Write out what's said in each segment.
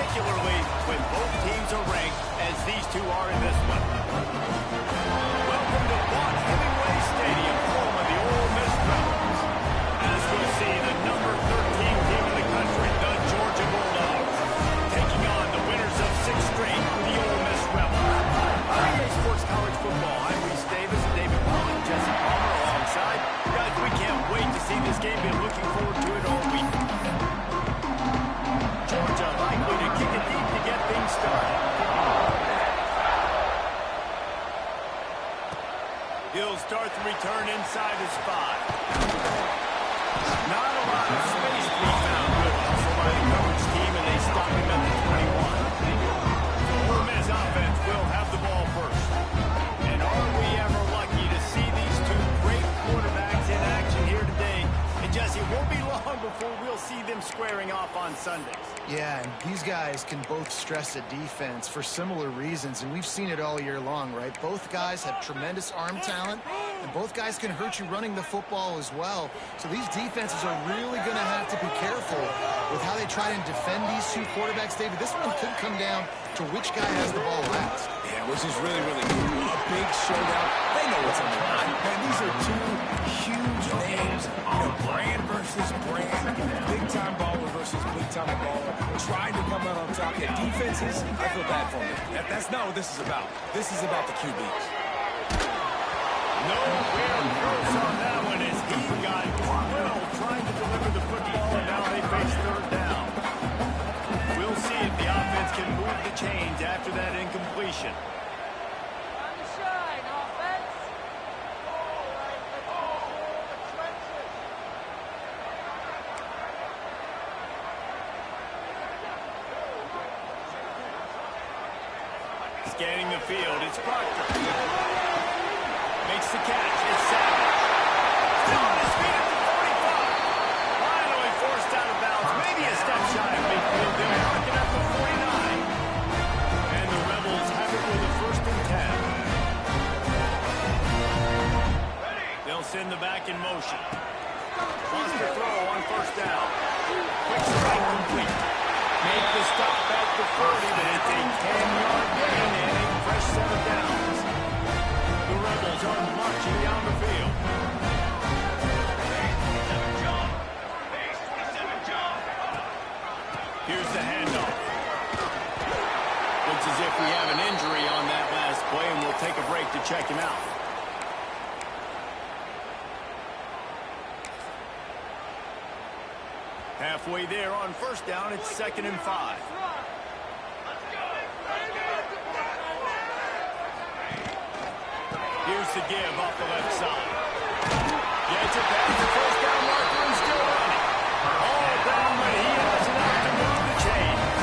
particularly when both teams are ranked as these two are in this one. Welcome to Vaught Hemingway Stadium, home of the Ole Miss Rebels. As we see the number 13 team in the country, the Georgia Bulldogs, taking on the winners of 6th straight, the Ole Miss Rebels. EA Sports College Football, I'm Reese Davis, David Pollock, Jesse Palmer alongside. Guys, we can't wait to see this game. Been looking forward to it all week. Georgia likely to kick it deep to get things started. He'll start the return inside his 5. Not a lot of space to be found. Good hustle by the coverage team, and they stop him at the 21. Ole Miss offense will have the ball first. And are we ever lucky to see these two great quarterbacks in action here today? And Jesse, it won't be long before we'll see them squaring off on Sundays. Yeah, and these guys can both stress a defense for similar reasons, and we've seen it all year long, right? Both guys have tremendous arm talent, and both guys can hurt you running the football as well. So these defenses are really going to have to be careful with how they try and defend these two quarterbacks, David. This one could come down to which guy has the ball last. Yeah, which is really, really cool. A big showdown. They know what's on the line. Man, these are two huge names. You know, brand versus brand. Big-time baller versus big-time baller. Trying to come out on top. Yeah, defenses, I feel bad for them. That's not what this is about. This is about the QBs. Nowhere close on that one as he got well trying to deliver the football, and now they face 3rd down. We'll see if the offense can move the chains after that incompletion. Time to shine, offense. All right, let's control the trenches. Scanning the field, it's Proctor. Makes the catch, it's Savage. Still on his feet at the 45. Finally forced out of bounds, maybe a step shy of midfield. They'll mark it up to 49. And the Rebels have it with a 1st and 10. They'll send the back in motion. Lost the throw on 1st down. Quick strike complete. Make the stop at the 30, but it's a 10-yard gain and a fresh set of downs. The Rebels are marching down the field. Here's the handoff. Looks as if we have an injury on that last play, and we'll take a break to check him out. Halfway there on 1st down, it's 2nd and 5. Here's the give off the left side. Gets it past the 1st down marker and still running. All down, but he has enough to move the chains.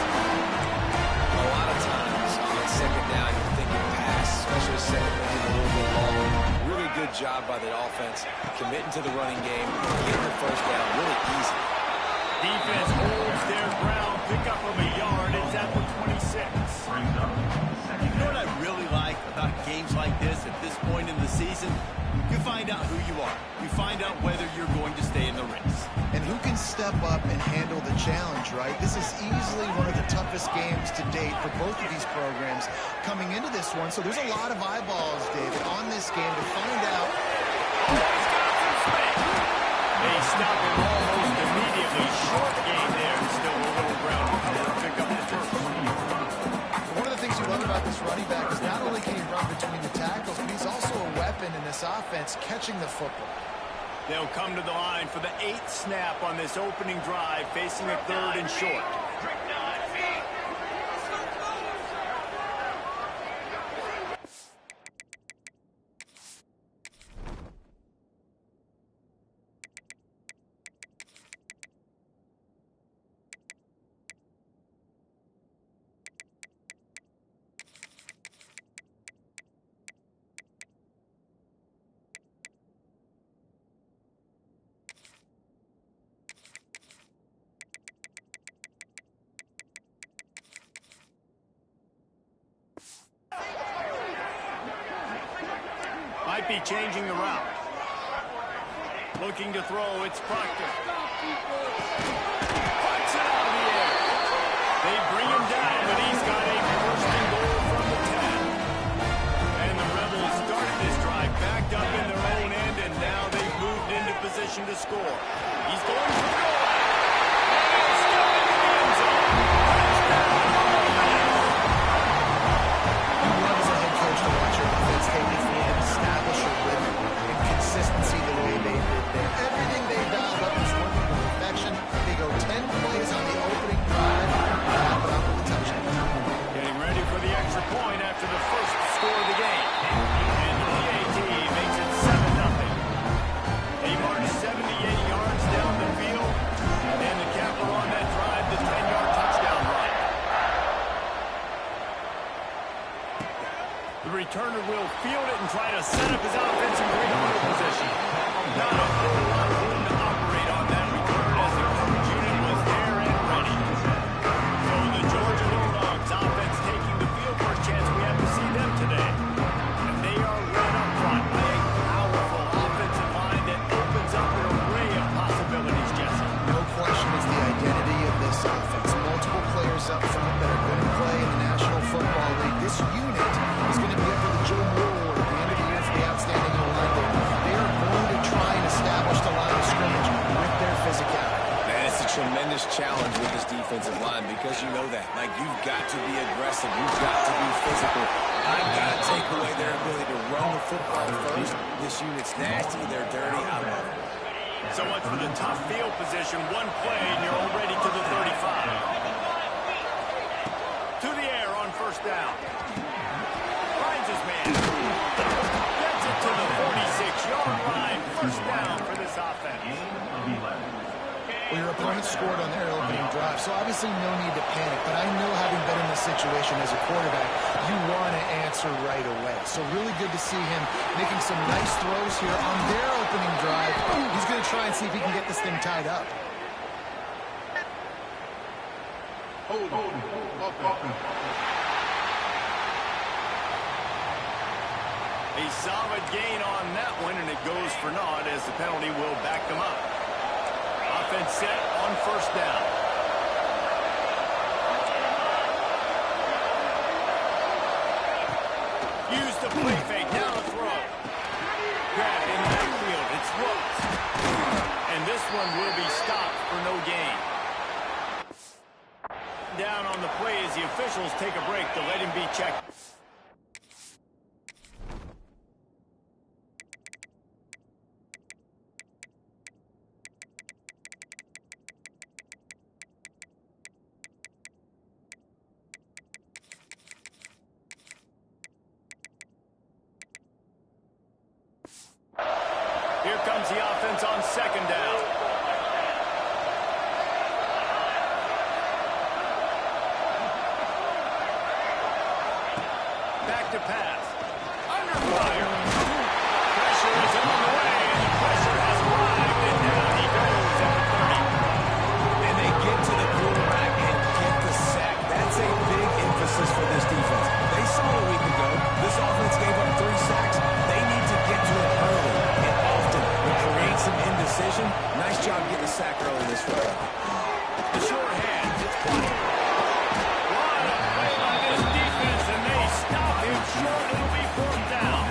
A lot of times on 2nd down, you're thinking pass, especially 2nd down a little bit long. Really good job by the offense, committing to the running game, getting the 1st down really easy. Defense holds their ground, pick up of a yard. It's at the 26. You know what I really like about games like this at this point in the season? You find out who you are. You find out whether you're going to stay in the race. And who can step up and handle the challenge, right? This is easily one of the toughest games to date for both of these programs coming into this one. So there's a lot of eyeballs, David, on this game to find out. He's got some space. They stop him almost immediately. Short game there. Still a little ground cover to pick up the 1st. One of the things you love about this running back is not only can he run between the tackles, but he's also a weapon in this offense, catching the football. They'll come to the line for the 8th snap on this opening drive, facing a 3rd and short. Might be changing the route. Looking to throw, it's Proctor. Puts it out of the air. They bring him down. to score. He's going for the goal line. And he's still in the end zone. You love as a head coach to watch your offense take its lead and establish a rhythm and consistency the way they did there. Everything they dialed up is working to perfection. They go 10 plays on the opening drive and wrap it up with a touchdown. Getting ready for the extra point after the first score of the game. And the PAT makes it 7-0. He marched 78 yards down the field, and the capper on that drive, the 10-yard touchdown run. The returner will field it and try to set up his offensive field position. Not a whole lot of room to operate on that return as the coverage unit was there and ready. So the Georgia Bulldogs offense taking the field. First chance we have to see them today. And they are run up front by a powerful offensive line that opens up an array of possibilities, Jesse. No question is the identity of this offense. Multiple players up front that are going to play in the National Football League. This unit is going to be up for the Joe Moore Award at the end of the year for the outstanding O-line. They are going to try and establish the line of scrimmage with their physicality. Man, it's a tremendous challenge with this defensive line because you know that. Like, you've got to be aggressive. You've got to be physical. I've got to take away their ability to run the football first. This unit's nasty. They're dirty. I love it. So much for the tough field position. One play, and you're already to the 35. To the air on first down. Finds his man. Gets it to the 46-yard line. First down for this offense. Well, your opponent scored on their opening drive, so obviously no need to panic. But I know, having been in this situation as a quarterback, you want to answer right away. So really good to see him making some nice throws here on their opening drive. He's going to try and see if he can get this thing tied up. A solid gain on that one, and it goes for naught as the penalty will back them up. Offense set on first down. Use the play fake. Now the throw. Grab in the backfield. It's Rhodes. And this one will be stopped for no gain. Down on the play as the officials take a break to let him be checked. Here comes the offense on second down. Back to pass. Under fire. Pressure is on the way, and the pressure has arrived, and down he goes at the 30. And they get to the quarterback and get the sack. That's a big emphasis for this defense. They saw a week ago. This offense gave up 3 sacks. They need to get to it early and often and create some indecision. Nice job getting a sack early this football. The short hand. It's plenty. What a play by this defense, and they stop him short. It'll be fourth down.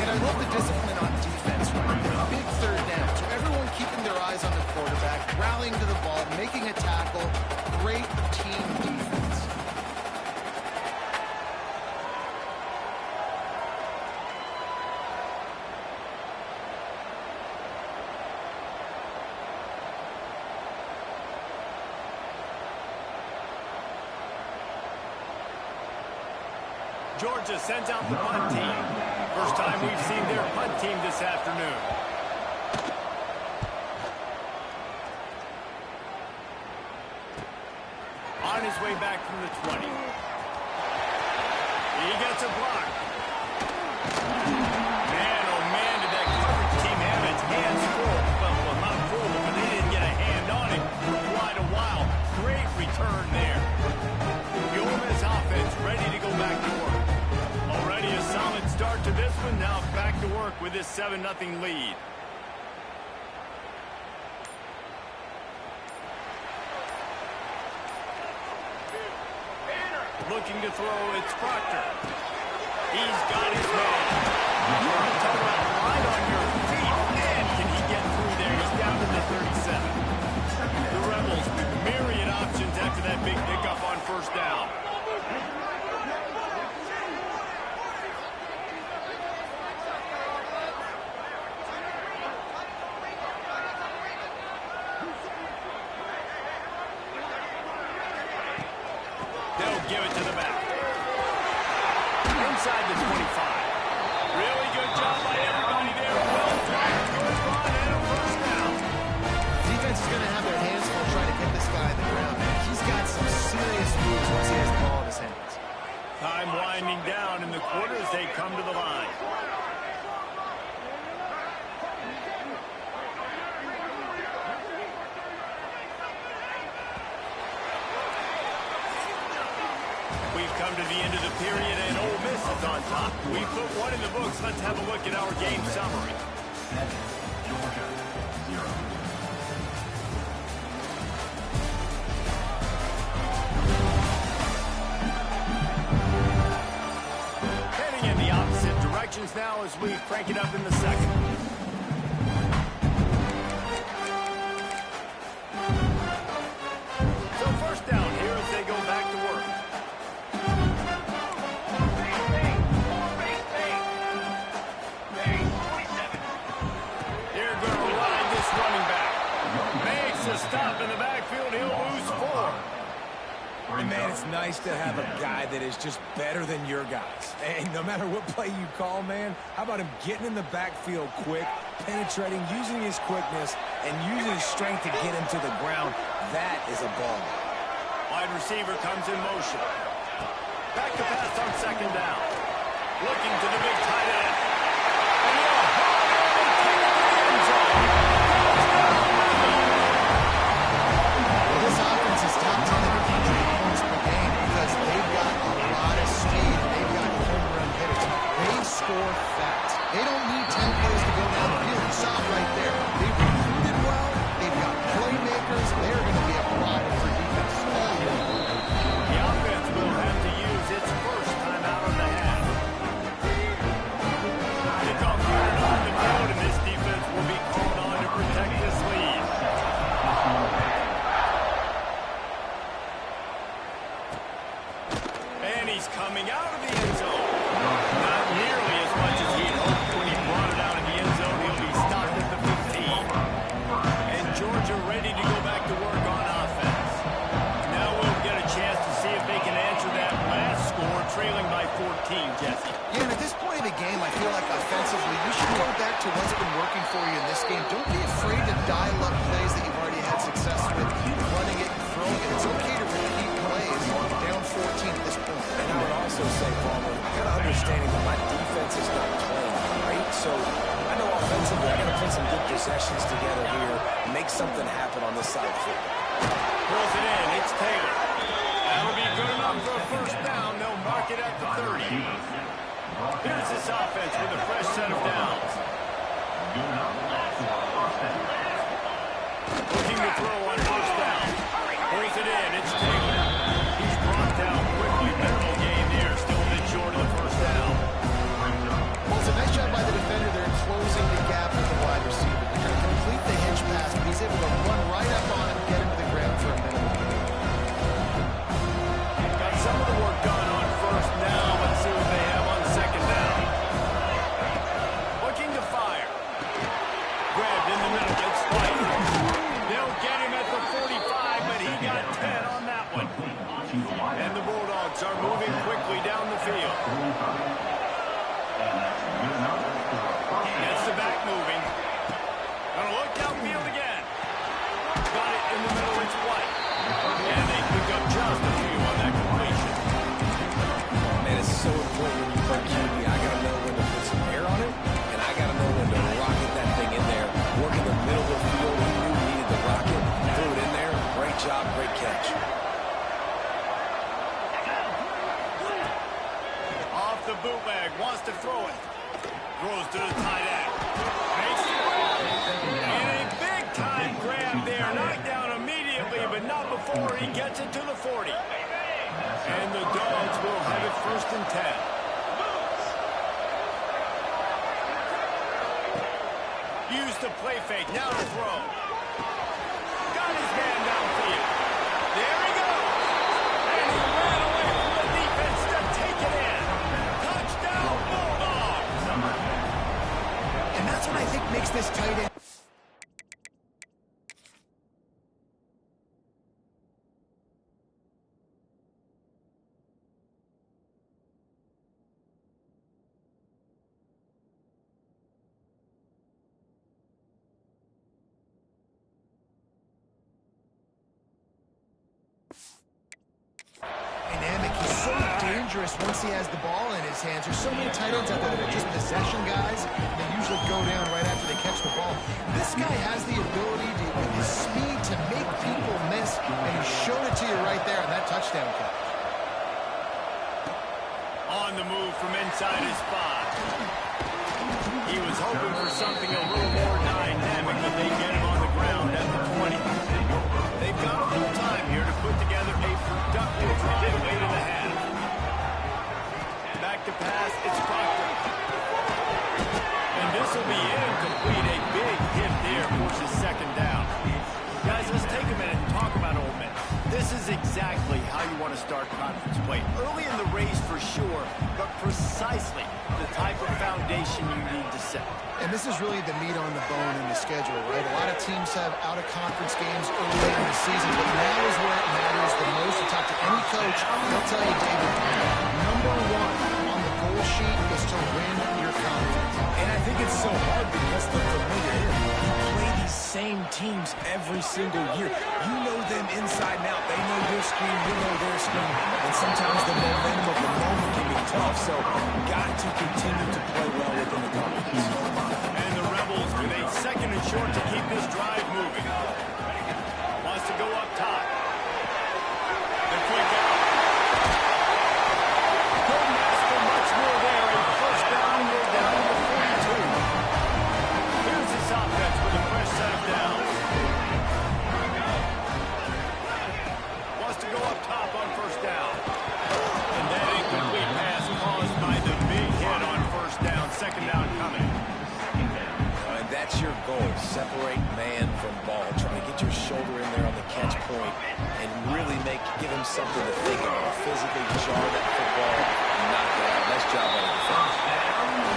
And I love the discipline on defense right there. A big third down. So everyone keeping their eyes on the quarterback, rallying to the ball, making a tackle. Great team defense. Georgia sends out the punt team. First time we've seen their punt team this afternoon. On his way back from the 20. He gets a block. Man, oh man, did that coverage team have its hands full. Well, not full, but they didn't get a hand on it for quite a while. Great return there. The Ole Miss offense ready to go back to work. Already a solid start to this one. Now back to work with this 7-0 lead. Looking to throw, it's Proctor. He's got his man. You want to talk about right on your feet. Man, can he get down to the 37. The Rebels with myriad options after that big pickup on first down. They'll give it to the back. Inside the 25. Really good job by everybody there. Well done. Good run and a first down. Defense is going to have their hands full trying to get this guy on the ground, man. He's got some serious moves once he has the ball in his hands. Time winding down in the quarter as they come to the line. We've come to the end of the period, and Ole Miss is on top. We put one in the books. Let's have a look at our game summary. Heading in the opposite directions now as we crank it up in the second. So first down here as they go back to work. Stop in the backfield, he'll lose 4. And man, it's nice to have a guy that is just better than your guys. And no matter what play you call, man, how about him getting in the backfield quick, penetrating, using his quickness, and using his strength to get him to the ground. That is a ball. Wide receiver comes in motion. Back to pass on second down. Looking to the big tight end. And he'll take it to the end zone. This offense is top 10 in the country in points per game because they've got a lot of speed and they've got home run hitters. They score fast. They don't need 10 plays to go down the field. You saw it right there. They've recruited well. They've got playmakers. They're going to be a problem for defense all year. The offense will have to use its first time out on the half. Kickoff running on the field, and this defense will be called on to protect this lead. And he's coming out of the end zone. Not nearly as much as he'd hoped when he brought it out of the end zone. He'll be stopped at the 15. And Georgia ready to go back to work on offense. Now we'll get a chance to see if they can answer that last score, trailing by 14, Jesse. Yeah, and at this point in the game, I feel like offensively, you should go back to what's been working for you in this game. Don't be afraid to dial up plays that you've already had success with, running it and throwing it. It's okay to repeat plays. Down 14 at this point. And I would also say, Palmer, I got an understanding that my defense is not playing great, so I know offensively I got to put some good possessions together here and make something happen on this side of the field. Pulls it in. It's Taylor. That'll be good enough for a first down. They'll mark it at the 30. Here's this offense with a fresh set of downs. Looking to throw on first down. Pulls it in. It's Taylor. He's brought down quickly. Minimal gain there. Still a bit short of the first down. Well, it's a nice job by the defender there closing the gap with the wide receiver. They're going to complete the hitch pass, but he's able to run right up on him, get him to the ground for a minute. Got some of the work done on first down. Let's see what they have on second down. Looking to fire. Grabbed in the middle. Gets spiked. They'll get him at the 45, but he got 10 on that one. And the Bulldogs are moving quickly down the field. Gets the back moving. Gonna look downfield again. Got it in the middle. It's White. And they pick up just a few on that completion. Man, it's so important when you play Kirby. I got to know when to put some air on it, and I got to know when to rocket that thing in there. Work in the middle of the field. He knew he needed the rocket. Threw it in there. Great job. Great catch. Off the bootleg. Wants to throw it. Throws to the tight end. Makes it. And a big-time grab there. Knocked down immediately, but not before he gets it to the 40. And the Dogs will have it first and 10. used the play fake. Now to throw. Got his man downfield. There he goes. And he ran away from the defense to take it in. Touchdown, Bulldogs. And that's what I think makes this tight end. Dynamic. He's so dangerous once he has the ball in his hands. There's so many tight ends out there that are just possession guys. They usually go down right after they catch the ball. This guy has the ability to, with his speed, to make people miss, and he showed it to you right there on that touchdown catch. On the move from inside his 5. He was hoping for something a little more dynamic, but they get him on the ground at the 20. They've got a little time here to put together a productive drive late in the half. Back to pass, it's Proctor. And this will be incomplete. A big hit there forces second down. Guys, let's take a minute and talk about Ole Miss. This is exactly how you want to start conference play. Early in the race for sure, but precisely the type of foundation you need to set. And this is really the meat on the bone in the schedule, right? A lot of teams have out-of-conference games early in the season, but now is where it matters the most. You talk to any coach, they'll tell you, David, number one on the goal sheet is to win your conference. And I think it's so hard because they're familiar here. You play these same teams every single year. You know them inside and out. They know your scheme, you know their scheme. And sometimes the momentum of the moment can be tough, so got to continue to play well within the conference. And the Rebels with a second and short to keep this drive moving. Wants to go up top. The quick out. Couldn't ask for much more there. A first down, we're down to 42. Here's this offense with a fresh set of downs. Wants to go up top on first down. And that incomplete pass caused by the big hit on first down. Second down coming. That's your goal. Separate man from ball. Try to get your shoulder in there on the catch point and really give him something to think about. Physically jar that football and knock it out. Nice job on the defense.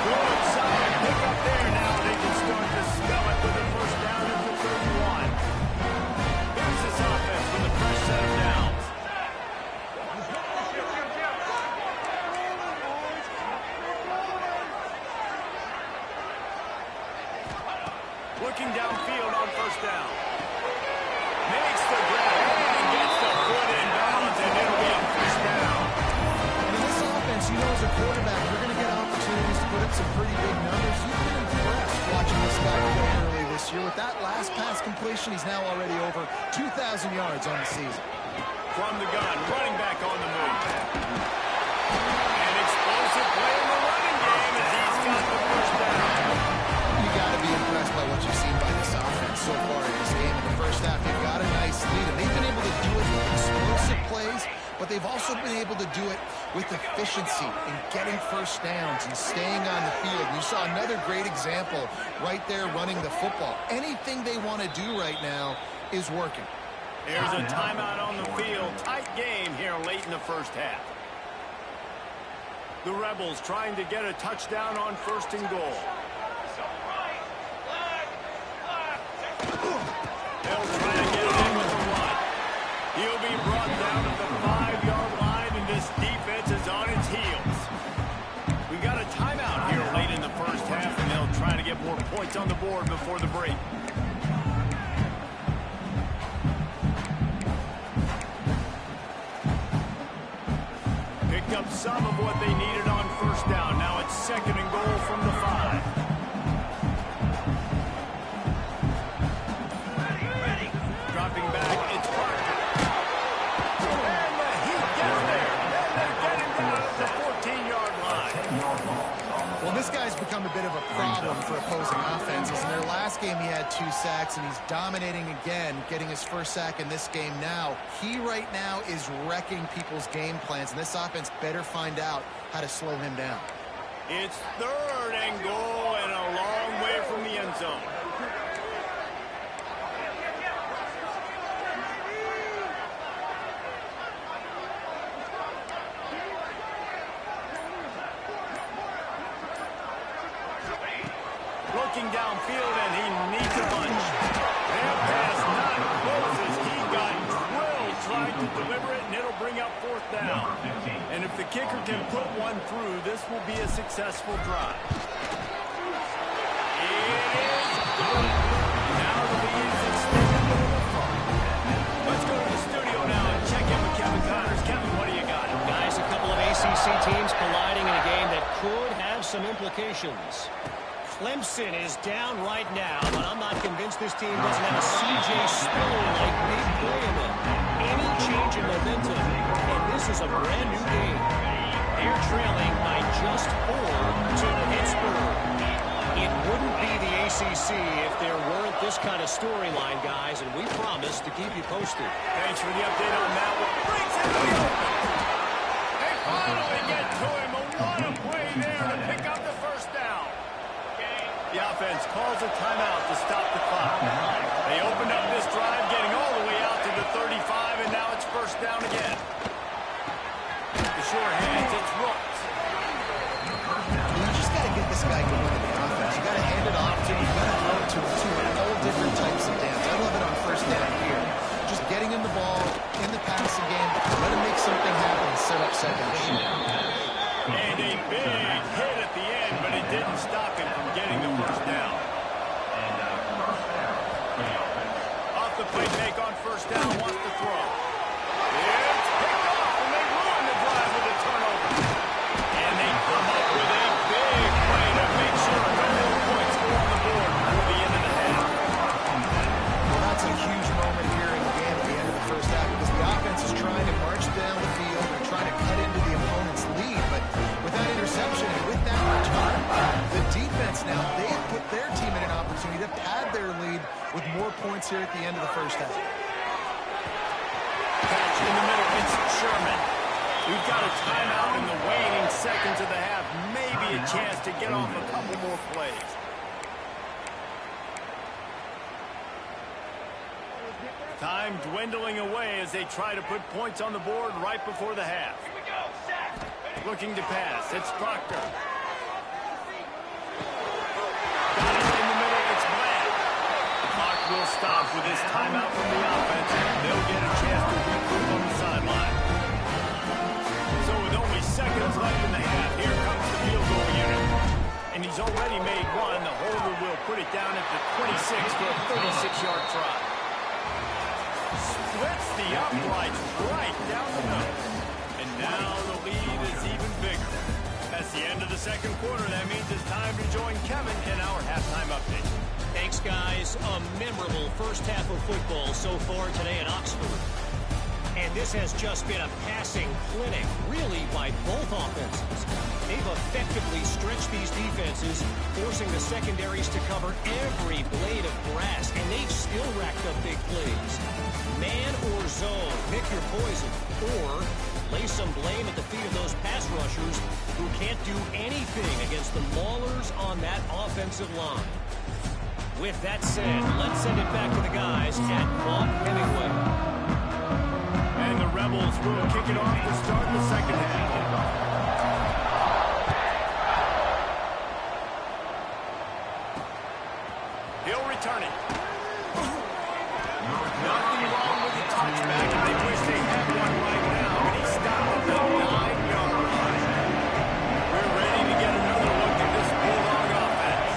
Good solid pick up there. Now they can start to spell it with a first down at the 31. Here's this offense with a fresh set of downs. Looking downfield on first down. Makes the grab and gets the foot in bounds, and it'll be a first down. And in this offense, you know as a quarterback, you're going to get opportunities to put up some pretty big numbers. You've been impressed watching this guy play early this year. With that last pass completion, he's now already over 2,000 yards on the season. From the gun, running back on the move. An explosive play in the running game as he's got the first down. You got to be impressed by what you've seen by this offense so far in this game. In the first half, they've got a nice lead, and they've been able to do it with explosive plays, but they've also been able to do it with efficiency in getting first downs and staying on the field. You saw another great example right there running the football. Anything they want to do right now is working. There's a timeout on the field. Tight game here late in the first half. The Rebels trying to get a touchdown on first and goal. They'll try to get it in with the run. He'll be brought down at the 5-yard line, and this defense is on its heels. We've got a timeout here late in the first half, and they'll try to get more points on the board before the break. Picked up some of what they needed on first down. Now it's second and goal from the 5. Dropping back, it's Proctor. And the heat gets there. And they get him down at the 14-yard line. Well, this guy's become a bit of a problem for opposing offenses. In their last game, he had 2 sacks, and he's dominating again, getting his first sack in this game now. He right now is wrecking people's game plans, and this offense better find out how to slow him down. It's third and goal and a long way from the end zone. looking downfield, and he needs a bunch. That pass not close as he got drilled trying to deliver it, and it'll bring up fourth down. And if the kicker can put one through, this will be a successful drive. It is good. Now the lead is extended a little further. Let's go to the studio now and check in with Kevin Connors. Kevin, what do you got? Guys, a couple of ACC teams colliding in a game that could have some implications. Clemson is down right now, but I'm not convinced this team doesn't have a C.J. Spiller-like big play in them. Any change in momentum, and this is a brand-new game. They're trailing by just 4 to Pittsburgh. It wouldn't be the ACC if there weren't this kind of storyline, guys, and we promise to keep you posted. Thanks for the update on that one. Brings it to the open. They finally get to him. What a play there to pick up the first down. The offense calls a timeout to stop the clock. They opened up this drive, getting all the way out to the 35, and now it's first down again. The short hands, it's Rooks. You just got to get this guy going in the offense. You got to hand it off to him. You got to throw it to him all different types of downs. I love it on first down here. Just getting him the ball in the passing game, let him make something happen and set up second and shoot. And a big hit at the end, but it didn't stop him from getting the first down. Off the play make on first down, wants to throw. It's picked off, and they ruin the drive with a turnover. And they come up with a big play to make sure no more points go on the board before the end of the half. Well, that's a huge moment here in the game at the end of the first half because the offense is trying to march down the field and trying to cut into the opponent's lead. But with that interception and with that return, the defense now, they have put their team in an opportunity to pad their lead with more points here at the end of the first half. Catch in the middle, it's Sherman. We've got a timeout in the waning seconds of the half. Maybe a chance to get off a couple more plays. Time dwindling away as they try to put points on the board right before the half. Looking to pass, it's Proctor. Got it in the middle, it's Black. The clock will stop with this timeout from the offense. They'll get a chance to regroup on the sideline. So with only seconds left in the half, here comes the field goal unit. And he's already made one. The holder will put it down at the 26 for a 36-yard try. Splits the uprights right down the middle. And now the lead is even bigger. That's the end of the second quarter. That means it's time to join Kevin in our halftime update. Thanks, guys. A memorable first half of football so far today in Oxford. And this has just been a passing clinic, really, by both offenses. They've effectively stretched these defenses, forcing the secondaries to cover every blade of grass, and they've still racked up big plays. Man or zone, pick your poison, or lay some blame at the feet of those pass rushers who can't do anything against the maulers on that offensive line. With that said, let's send it back to the guys at Vaught Hemingway. And the Rebels will kick it off to start the second half. He'll return it. Nothing wrong with the touchback, and they wish they had one right now, and he stopped at the 9-yard line. We're ready to get another look at this Bulldog offense.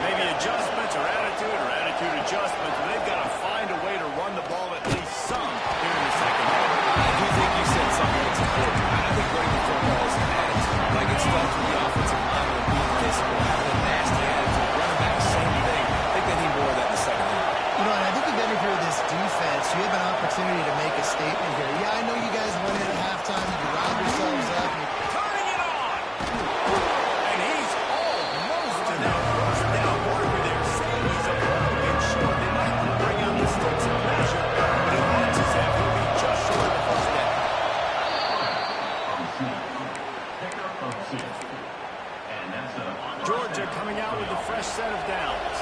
Maybe adjustments or attitude adjustments, but they've got to find a way to run the ball at least some here in the second half. I do think you said something that's important. I think running the football is an attitude. Like it starts with the offensive line and being physical, having a nasty attitude. Running back, same thing. I think they need more of that in the second half. You know, and I think you've got to hear this defense. You have an opportunity to make a statement here. Yeah, I know you guys won it at halftime. You riled yourselves up. Turning it on! And he's almost to that first down marker there. Saying he's a little bit short. They might bring out the sticks and measure, but it looks as if he'll be just short of the first down. Georgia coming out with a fresh set of downs.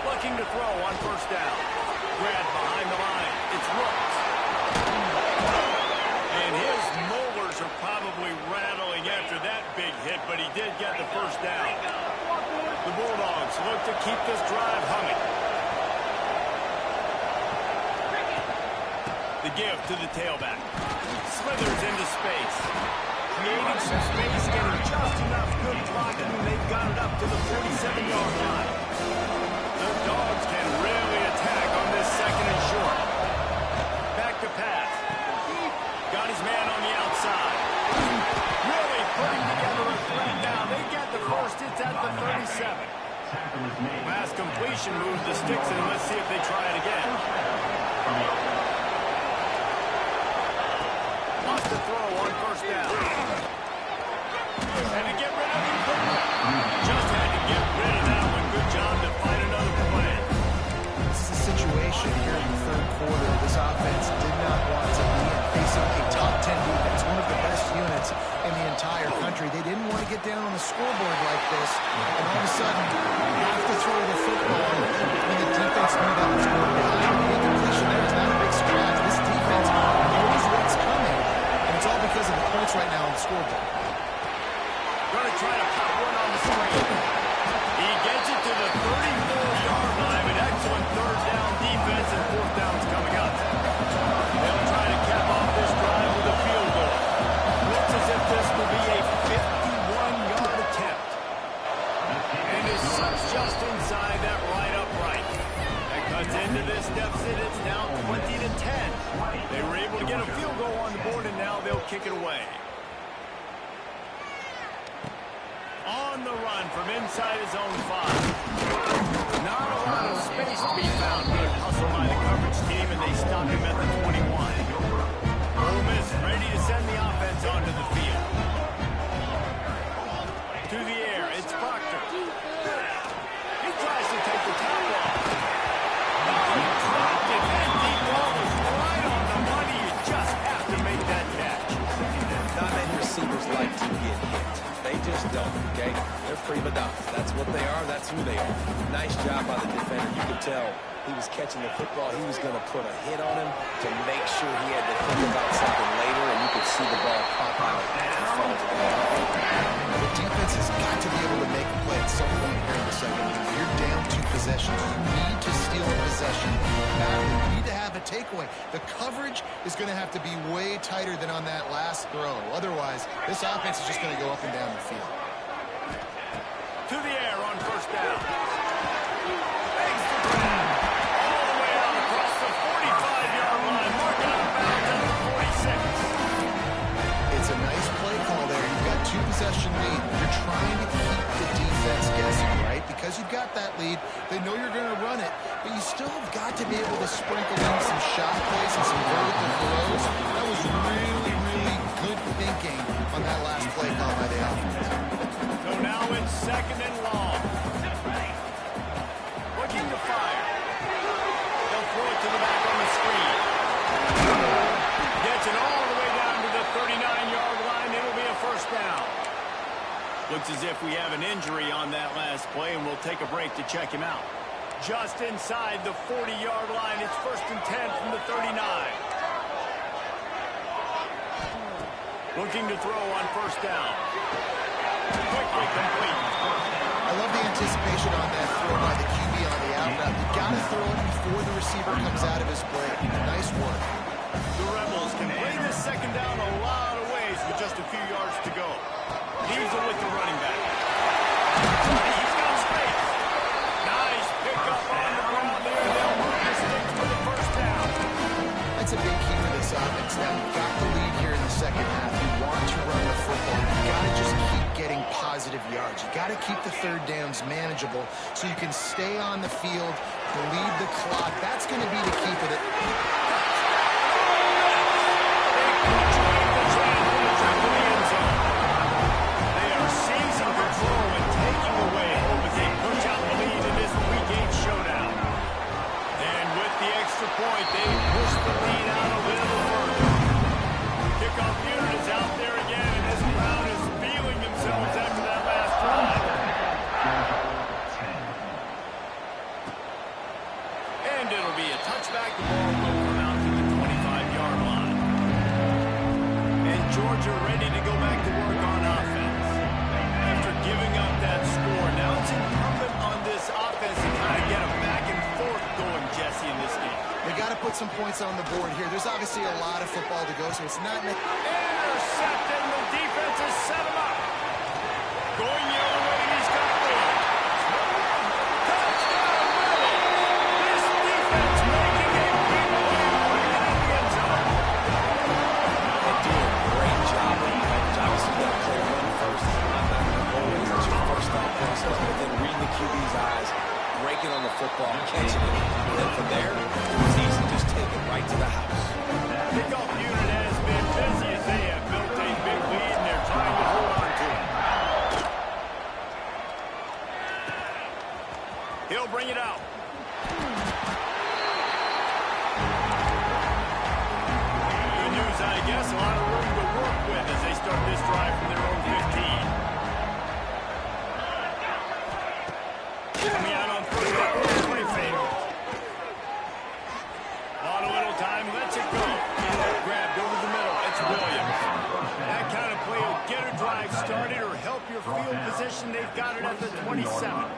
Looking to throw on first down. Grabbed behind the line. It's Rooks. And his molars are probably wrapped did get the first down. The Bulldogs look to keep this drive humming. The give to the tailback. Slithers into space. Creating some space, getting just enough good blocking, and they've got it up to the 47-yard line. The Dogs can really attack on this second and short. Back to pass. Got his man on the outside. Really putting together a threat now. They get the first. It's at the 37. Pass completion moves the sticks in. Let's see if they try it again. Wants to throw on first down. And to get rid of him. Just had to get rid of that one. Good job to find another play. This is a situation here in the third quarter. This offense did not want to be in, facing a top 10 defense, one of the best units in the entire country. They didn't want to get down on the scoreboard like this, and all of a sudden, you have to throw the football when the defense knew that was going behind. The incompletion there is not a big surprise. This defense knows what's coming, and it's all because of the points right now on the scoreboard. Going to try to pop one on the screen. He gets it to the 34-yard line. An excellent third down defense, and fourth down's coming up. They'll try to cap off this drive with a field goal. Looks as if this will be a 51-yard attempt. And his son's just inside that right upright. That cuts into this deficit. It's now 20-10. They were able to get a field goal on the board, and now they'll kick it away. On the run from inside his own 5. Not a lot of space to be found. Good hustle by the coverage team, and they stop him at the 21. Ole Miss ready to send the offense onto the field. To the air, it's Proctor. He tries to take the top off. Oh, he dropped it. That deep ball was right on the money. You just have to make that catch. Not many receivers like to get hit. They just don't, okay? They're prima donnas. That's what they are. That's who they are. Nice job by the defender. You could tell he was catching the football. He was going to put a hit on him to make sure he had to think about something later, and you could see the ball pop out and fall to the ground. The defense has got to be able to make a play at some point here in the second half. You're down 2 possessions. You need to steal a possession badly. You need to have a takeaway. The coverage is going to have to be way tighter than on that last throw. Otherwise, this offense is just going to go up and down the field. To the air on first down. Makes the grab. All the way out across the 45-yard line. Marking out of bounds at the 46. It's a nice play call there. You've got 2 possession lead. You're trying to keep the defense guessing, right? Because you've got that lead, they know you're going to run it, but you still have got to be able to sprinkle in some shot plays and some vertical throws. That was really, really good thinking on that last play call by the offense. So now it's second and long. Looking to fire. They'll throw it to the back on the screen. Gets it all the way down to the 39-yard line. It'll be a first down. Looks as if we have an injury on that last play, and we'll take a break to check him out. Just inside the 40-yard line. It's first and 10 from the 39. Looking to throw on first down. Quickly complete. I love the anticipation on that throw by the QB on the out route. You got to throw it before the receiver comes out of his play. Nice work. The Rebels can play this second down a lot of ways with just a few yards to go. Leaves it with the running back. He's got space. Nice pickup on the ground there. They'll move the sticks for the first down. That's a big key for this offense. Now, you've got the lead here in the second half. You want to run the football. You've got to just keep getting positive yards. You've got to keep the third downs manageable so you can stay on the field, bleed the clock. That's going to be the key for it. Point, they push the lead out a little further. Kickoff unit is out there again, and this crowd is feeling themselves after that last drive. And it'll be a touchback. The ball will come out to the 25-yard line. And Georgia ready to go back to work on offense. After to put some points on the board here. There's obviously a lot of football to go, so it's not... Intercepted, the defense has set him up. Going the other way, and he's got room. Touchdown, Willie. This defense making a big play right in the end zone. They do a great job of coverage. Obviously, you got to play run first. I'm not going to go in. That's your first thought process, but then reading the QB's eyes, breaking on the football, catching it. And then from there, it was easy. Just take it right to the house. Kickoff unit has been busy as they have built a big lead, and they're trying to hold on to it. He'll bring it out. Good news, I guess. A lot of room to work with as they start this drive from their own 15. Coming out on first down, play fake. On a little time, lets it go. Grabbed over the middle. It's Williams. That kind of play will get a drive started or help your field position. They've got it at the 27.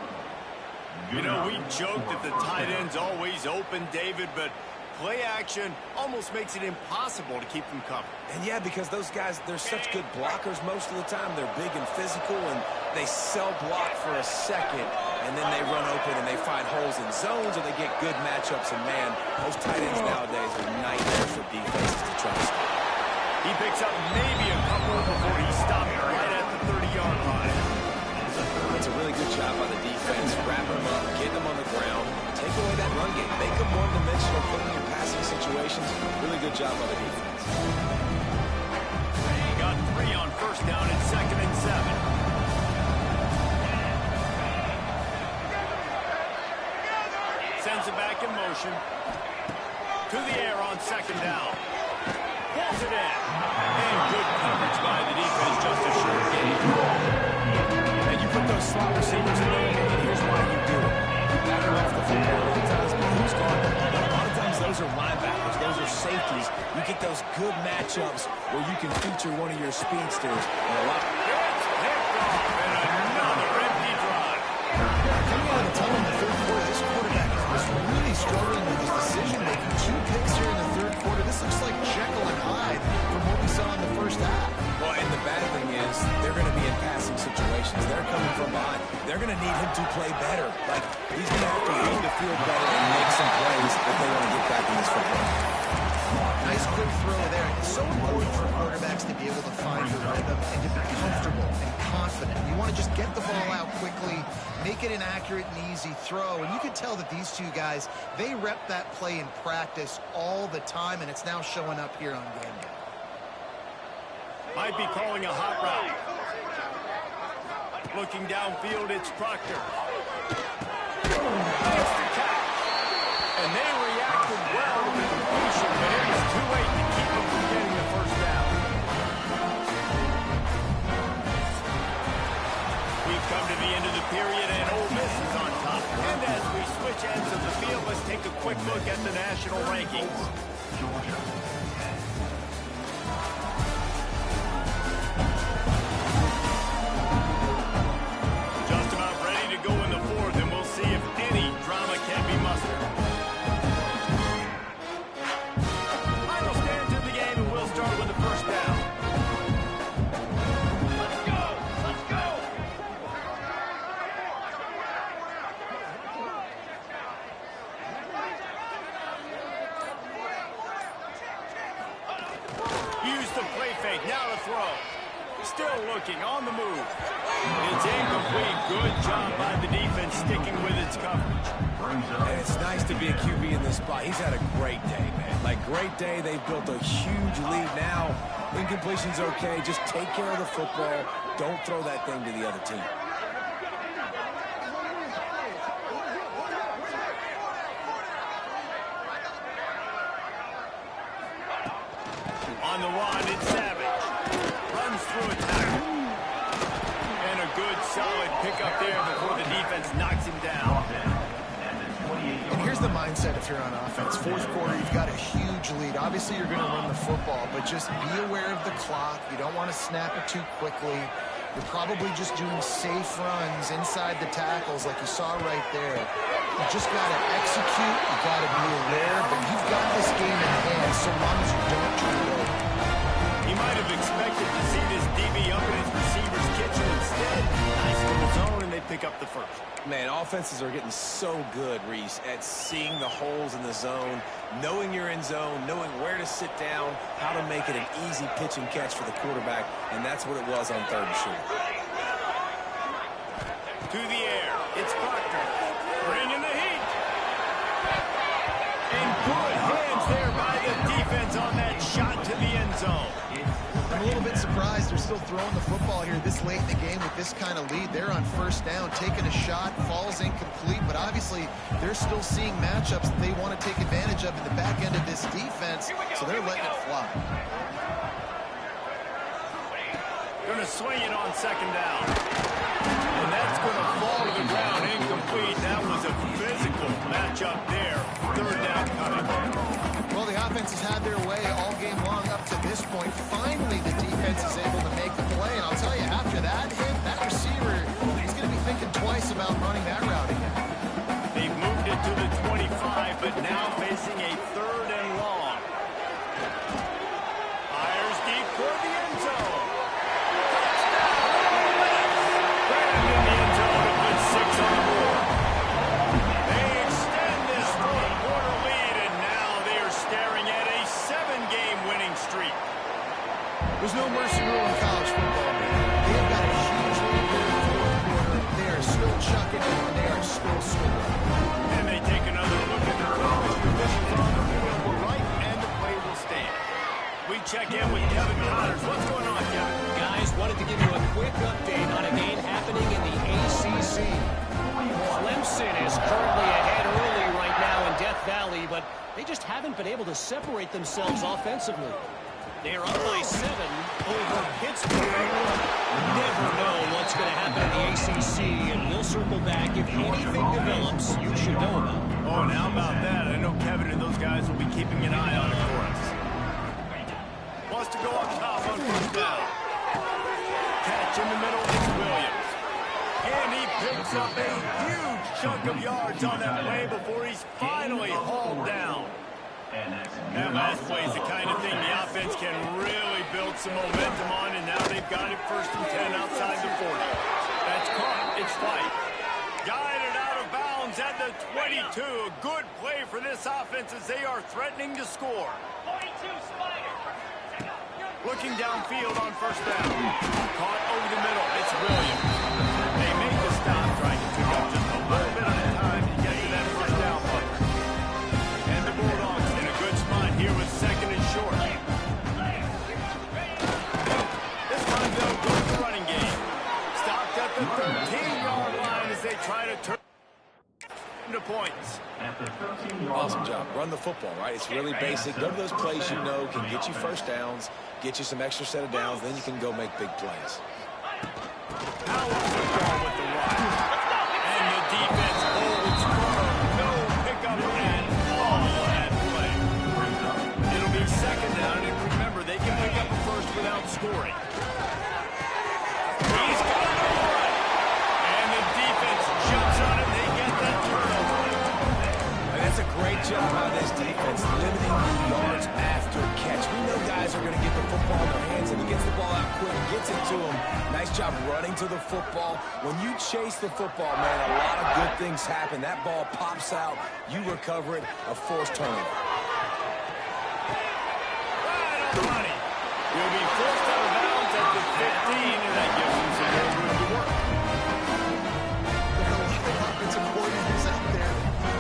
You know, we joke that the tight end's always open, David, but play action almost makes it impossible to keep them covered. And yeah, because those guys, they're such good blockers most of the time. They're big and physical, and they sell block for a second, and then they run open and they find holes in zones, or they get good matchups. And man, those tight ends nowadays are nightmares for defenses to try to stop. He picks up maybe a couple before he stopped right at the 30-yard line. It's a really good job by the defense, wrapping them up, getting them on the ground, take away that run game, make them one-dimensional, put them in passing situations. Really good job by the defense. He got 3 on first down and 2nd and 7. Sends it back in motion. To the air on 2nd down. Pulls it in. And good coverage by the defense, just a short gain. And you put those slot receivers in there, and here's why you do it. You batter off the football all the times, but who's guarding? A lot of times those are linebackers, those are safeties. You get those good matchups where you can feature one of your speedsters. And a lot. It's picked off and another empty drive. Coming out of the tunnel in the third quarter, this quarterback is really struggling with his decision-making. 2 picks here in the third quarter. This looks like Jekyll and Hyde from what we saw in the first half. Well, and the bad thing is they're going to be in passing situations. They're coming from behind. They're going to need him to play better. Like, he's going to have to read the field better and make some plays if they want to get back in this football. Nice quick throw there. It's so important for quarterbacks to be able to find the rhythm and to be comfortable and confident. You want to just get the ball out quickly, make it an accurate and easy throw. And you can tell that these two guys, they rep that play in practice all the time, and it's now showing up here on game day. Might be calling a hot route. Looking downfield, it's Proctor. It's the catch. And they reacted well to the completion, but it was too late to keep them from getting the first down. We've come to the end of the period, and Ole Miss is on top. And as we switch ends of the field, let's take a quick look at the national rankings. Just about ready to go in the fourth, and we'll see if any drama can be mustered. Final stand to the game, and we'll start with the first down. Let's go! Let's go! Use the play fake, now to throw. Still looking, on the move. It's incomplete. Good job by the defense sticking with its coverage. And it's nice to be a QB in this spot. He's had a great day, man. Like, great day. They've built a huge lead now. Incompletion's okay. Just take care of the football. Don't throw that thing to the other team. On the one, it's Savage. Runs through a tackle. And a good, solid pickup there before the defense knocks him down. And here's the mindset if you're on offense. Fourth quarter, you've got a huge lead. Obviously, you're going to run the football, but just be aware of the clock. You don't want to snap it too quickly. You're probably just doing safe runs inside the tackles like you saw right there. You just got to execute. You got to be aware, but you've got this game in hand so long as you don't turn it over. He might have expected to see this DB up in his receiver's kitchen. Instead, nice little zone, and they pick up the first. Man, offenses are getting so good, Reese, at seeing the holes in the zone, knowing you're in zone, knowing where to sit down, how to make it an easy pitch and catch for the quarterback, and that's what it was on 3rd and short. To the air, it's Proctor, bringing the heat. And good hands there by the defense on that shot to the end zone. I'm a little bit surprised they're still throwing the football here this late in the game with this kind of lead. They're on 1st down, taking a shot, falls incomplete, but obviously they're still seeing matchups that they want to take advantage of in the back end of this defense, so they're letting it fly. Going to swing it on 2nd down. And that's going to fall to the ground incomplete. That was a physical matchup there. 3rd down coming. Well, the offense has had their way all game long up to this point. Finally, the defense is able to make the play. And I'll tell you, after that hit, that receiver, he's going to be thinking twice about running that route again. They've moved it to the 25, but now facing a 3rd and long. Fires deep toward the end zone. Grabbed in the end zone to put 6 on the board. They extend this 4th-quarter lead, and now they are staring at a 7-game winning streak. There's no mercy rule in college football, man. They've got a huge lead here in the 4th quarter. They are still chucking it, and they are still scoring. And they take another look at their offensive positions on the field. We're right, and the play will stand. We check in with Kevin Connors. What's going on, Kevin? Guys, wanted to give you a quick update on a game happening in the ACC. Clemson is currently ahead early right now in Death Valley, but they just haven't been able to separate themselves offensively. They are up by 7 over Pittsburgh. Never know what's going to happen in the ACC, and we'll circle back. If anything develops, you should know about it. Oh, and how about that? I know Kevin and those guys will be keeping an eye on it for us. Wants to go up top on 1st down. Catch in the middle, it's Williams. And he picks up a huge chunk of yards on that play before he's finally hauled down. That last play is the kind of thing the offense can really build some momentum on, and now they've got it 1st and 10 outside the 40. That's caught. It's flight. Guided out of bounds at the 22. A good play for this offense as they are threatening to score. 42 Spider. Looking downfield on 1st down. Caught over the middle. It's Williams. They make the stop, trying to pick up just a little bit of time to get to that 1st down marker. And the Bulldogs in a good spot here with 2nd and short. This time they'll go to the running game. Stopped at the 13-yard line as they try to turn into points. Awesome job. Run the football, right? It's really basic. Go to those plays you know can get you 1st downs, get you some extra set of downs, then you can go make big plays. Power football with the rock. And the defense holds firm. No pickup and all that play. It'll be 2nd down, and remember, they can pick up a 1st without scoring. He's got it right. And the defense jumps on it. They get that turnover. And that's a great job by this defense, limiting yards after catch. We know guys are going to get the football in their hands, and he gets the ball out quick, gets it to them. Nice job running to the football. When you chase the football, man, a lot of good things happen. That ball pops out, you recover it, a forced turnover. Right on the money. Will be forced out of bounds at the 15, and that gives them some more room to work. There are a lot of offensive coordinators out there.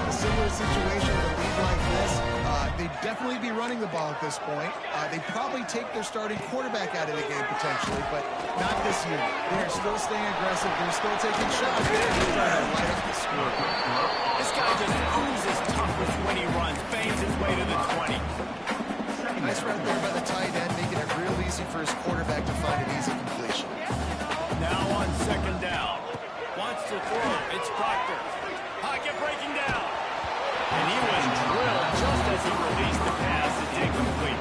A similar situation with a lead like this. They'd definitely be running the ball at this point. They'd probably take their starting quarterback out of the game potentially, but not this year. They're still staying aggressive. They're still taking shots. They're trying to light up the score. This guy just oozes toughness when he runs, bangs his way to the 20. Nice right there by the tight end, making it real easy for his quarterback to find an easy completion. Now on 2nd down. Wants to throw. It's Proctor. Pocket breaking down. And he was drilled just as he released the pass. It's incomplete.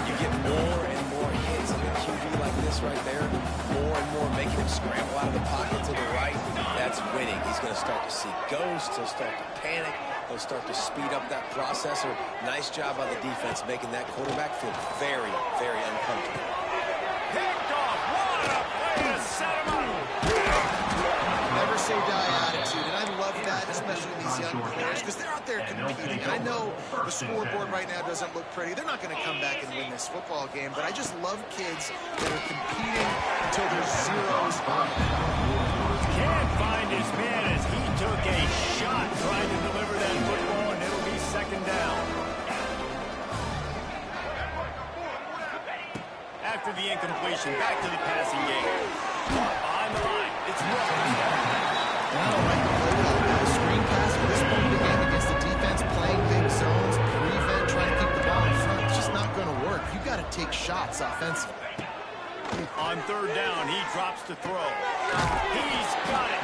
You get more and more hits on a QB like this right there. More and more making him scramble out of the pocket to the right. That's winning. He's going to start to see goes, he'll start to panic. He'll start to speed up that process. Nice job by the defense making that quarterback feel very, very uncomfortable. Picked off. What a play to set him up. Never say die attitude, and I love that, especially these young players, because they're out there competing. I know the scoreboard right now doesn't look pretty. They're not going to come back and win this football game, but I just love kids that are competing until there's zeros on them. Can't find his man as he took a shot trying to deliver that football, and it'll be second down. After the incompletion, back to the passing game. Behind the line, it's Wilkins. Screen pass for this point of the game against the defense, playing big zones, prevent, trying to keep the ball in front. It's just not going to work. You've got to take shots offensively. On third down, he drops to throw. He's got it.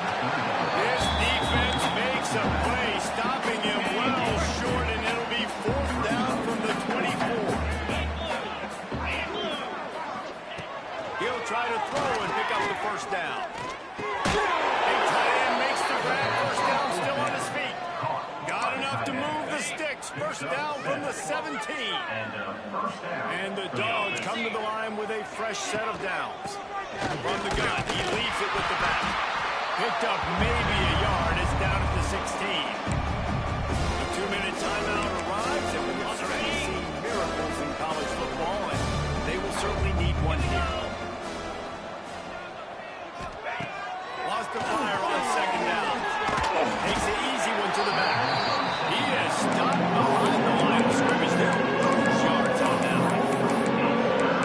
This defense makes a play, stopping him well short, and it'll be fourth down from the 24. He'll try to throw and pick up the first down. Big tight end makes the grab. First down, still on his feet. Got enough to move the sticks. First down from the 17. And the Dogs come to the line with a fresh set of downs. From the gun, he leaves it with the back. Picked up maybe a yard. It's down at the 16. The 2-minute timeout arrives, and we've already seen miracles in college football, and they will certainly need one here. Lost the fire on second down. Takes an easy one to the back. He is stopped behind the line of scrimmage. There are those yards on that.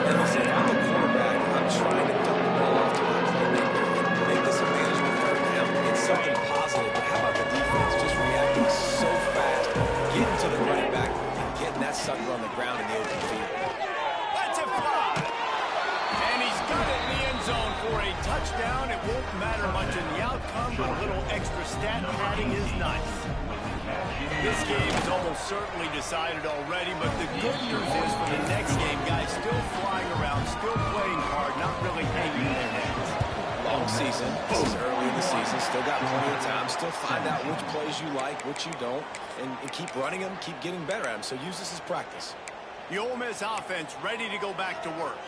And listen, I'm a quarterback. I'm trying to dump the ball off to my teammate and make this a management third down. It's something positive. But how about the defense just reacting so fast, getting to the running back, and getting that sucker on the ground in the open field? That's a fly. And he's got it in the end zone for a touchdown. It won't matter much in the outcome, but a little extra stat padding is nice. This game is almost certainly decided already, but the good news is for the next game, guys still flying around, still playing hard, not really hanging their heads. Long season. This is early in the season. Still got plenty of time. Still find out which plays you like, which you don't, and keep running them, keep getting better at them. So use this as practice. The Ole Miss offense ready to go back to work.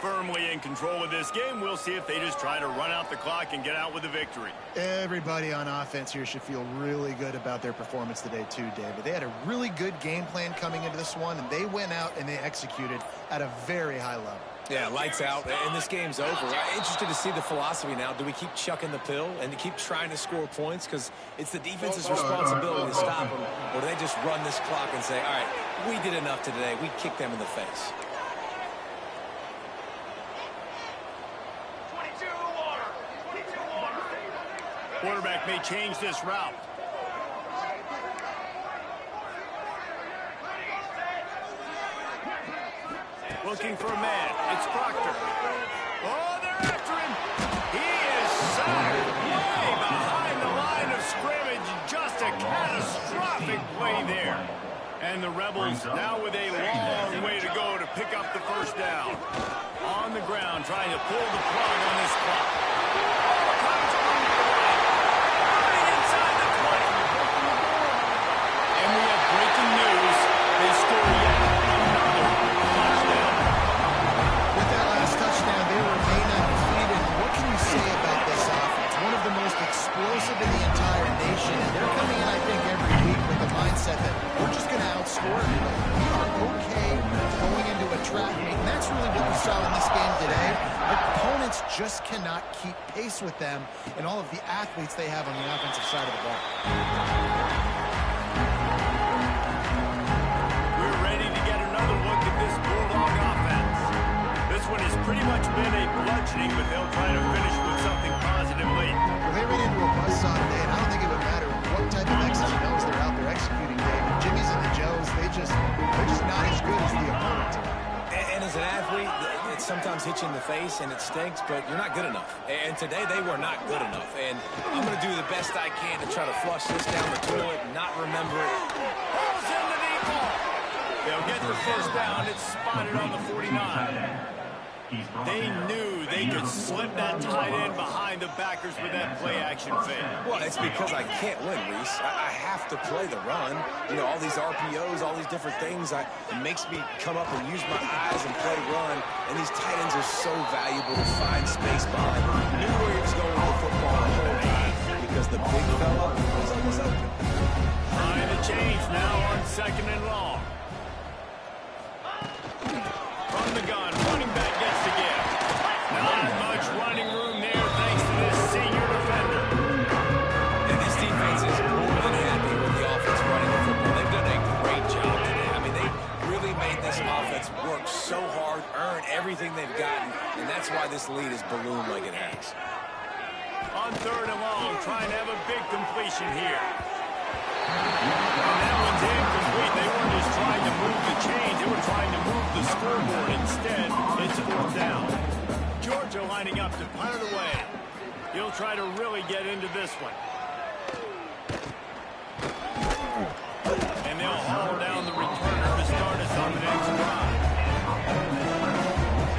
Firmly in control of this game. We'll see if they just try to run out the clock and get out with a victory. Everybody on offense here should feel really good about their performance today too, David. They had a really good game plan coming into this one, and they went out and they executed at a very high level. Yeah, lights out, and this game's over. I'm interested to see the philosophy now. Do we keep chucking the pill and keep trying to score points? Because it's the defense's responsibility to stop them. Or do they just run this clock and say, all right, we did enough today. We kicked them in the face. Quarterback may change this route. Looking for a man. It's Proctor. Oh, they're after him. He is sacked way behind the line of scrimmage. Just a catastrophic play there. And the Rebels now with a long way to go to pick up the first down. On the ground, trying to pull the plug on this clock. Inside the 20. And we have breaking news. They score yet another touchdown. With that last touchdown, they remain undefeated. What can you say about this offense? One of the most explosive in the entire nation. And they're coming in, I think, every week with the mindset that we're just going to outscore everybody. We are okay going into a track meet. And that's really what we saw in this game today. Opponents just cannot keep pace with them and all of the athletes they have on the offensive side of the ball. We're ready to get another look at this Bulldog offense. This one has pretty much been a bludgeoning, but they'll try to finish with something positive late. Well, they ran into a buzzsaw today, and I don't think it would matter what type of X's and O's they're out there executing, Dave. The Jimmys and the Joes, they're just not as good as the opponent today. And as an athlete, it sometimes hits you in the face and it stinks, but you're not good enough. And today they were not good enough. And I'm going to do the best I can to try to flush this down the toilet and not remember it. Falls into the ball. They'll get the first down. It's spotted on the 49. They knew they could slip that tight end behind the backers with that play-action fake. Well, it's because I can't win, Reese. I have to play the run. You know, all these RPOs, all these different things, it makes me come up and use my eyes and play run. And these tight ends are so valuable to find space behind. Knew where he was going with the football the whole time because the big fella was almost open. Trying to change now on 2nd and long. From the gun, running back gets the give. Not much running room there thanks to this senior defender. And this defense is more than happy with the offense running the football. They've done a great job today. I mean, they really made this offense work so hard, earn everything they've gotten, and that's why this lead is ballooned like it has. On 3rd and long, trying to have a big completion here. And that one's incomplete. They weren't just trying to move the chains. They were trying to move the scoreboard. Instead, it's 4th down. Georgia lining up to punt it away. He'll try to really get into this one. And they'll haul down the returner to start us on the next drive.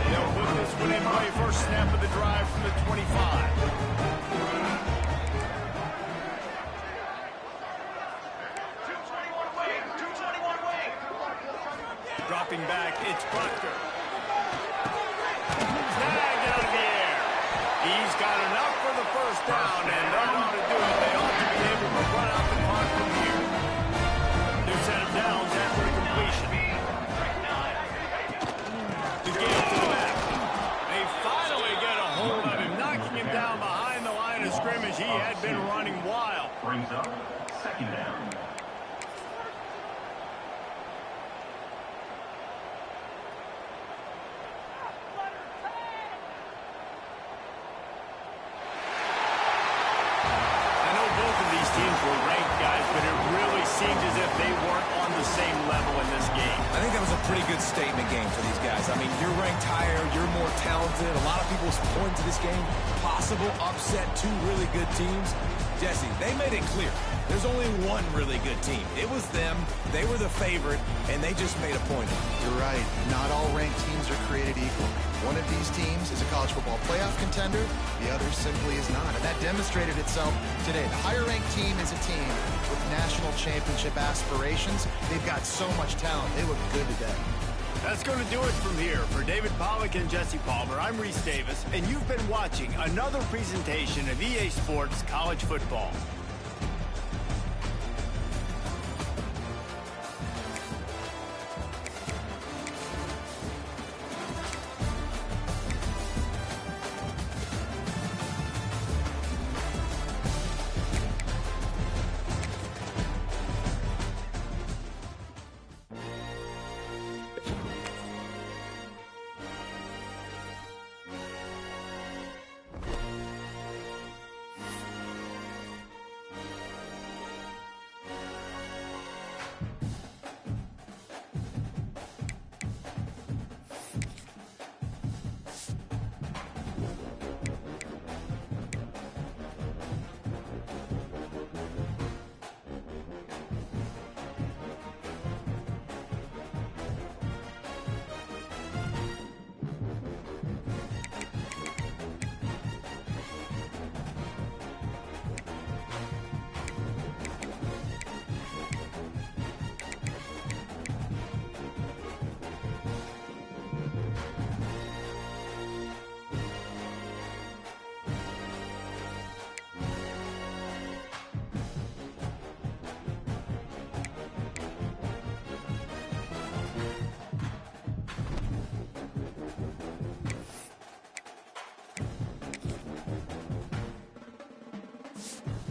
They'll put this one in play. First snap of the drive from the 25. Dropping back, it's Proctor. Snagged out of the air. He's got enough for the first down, and that ought to do it. They ought to be able to run out the clock from here. New set of downs after the completion. The game to the back. They finally get a hold of him, knocking him down behind the line of scrimmage. He had been running wild. Brings up 2nd down. Teams were ranked, guys, but it really seemed as if they weren't on the same level in this game. I think that was a pretty good statement game for these guys. I mean, you're ranked higher, you're more talented. A lot of people point to this game. Possible upset, 2 really good teams. Jesse, they made it clear. There's only one really good team. It was them. They were the favorite, and they just made a point of it. You're right. Not all ranked teams are created equal. One of these teams is a college football playoff contender. The other simply is not. And that demonstrated itself today. The higher-ranked team is a team with national championship aspirations. They've got so much talent. They look good today. That's going to do it from here. For David Pollack and Jesse Palmer, I'm Reese Davis, and you've been watching another presentation of EA Sports College Football.